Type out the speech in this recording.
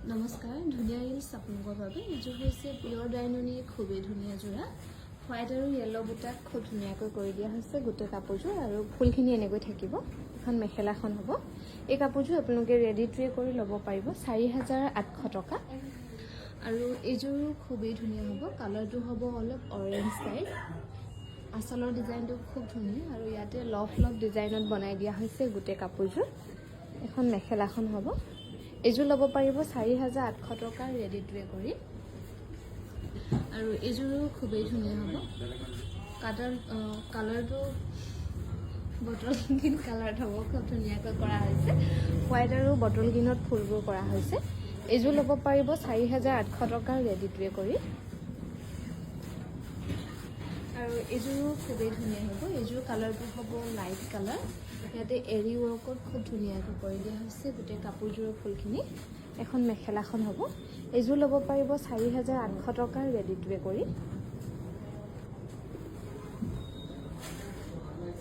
নমস্কাৰ ধুনীয়া ৰিলছ আপোনালোকৰ বাবে এইযোৰ হৈছে পিয়ৰ ডাইননি খুবেই ধুনীয়া যোৰা হোৱাইট আৰু য়েলো বুটাত খুব ধুনীয়াকৈ কৰি দিয়া হৈছে গোটেই কাপোৰযোৰ আৰু ফুলখিনি এনেকৈ থাকিব এখন মেখেলাখন হ'ব এই কাপোৰযোৰ আপোনালোকে ৰেডি ট্ৰে কৰি ল'ব পাৰিব 4800 টকা আৰু এইযোৰো খুবেই ধুনীয়া হ'ব কালাৰটো হ'ব অলপ অৰেঞ্জ টাইপ আঁচলৰ ডিজাইনটো খুব ধুনীয়া আৰু ইয়াতে লফ ডিজাইনত বনাই দিয়া হৈছে গোটেই কাপোৰযোৰ এখন মেখেলাখন হ'ব এইযোৰ ল'ব পাৰিব 4800 টকা ৰেডি ট্ৰে কৰি আৰু এইযোৰো খুবেই ধুনীয়া হ'ব কালাৰটো বটল গ্ৰীণ কালাৰত হ'ব খুব ধুনীয়াকৈ কৰা হৈছে হোৱাইট আৰু বটল গ্ৰীণত ফুলবোৰ কৰা হৈছে এইযোৰ ল'ব পাৰিব 4800 টকা ৰেডি ট্ৰে কৰি আৰু এইযোৰো খুবেই ধুনীয়া হ'ব এইযোৰ কালাৰটো হ'ব লাইট কালাৰ ইয়াতে এৰি ৱৰ্কত খুব ধুনীয়াকৈ কৰি দিয়া হৈছে গোটেই কাপোৰযোৰৰ ফুলখিনি এখন মেখেলাখন হ'ব এইযোৰ ল'ব পাৰিব 4800 টকা ৰেডি ট্ৰে কৰি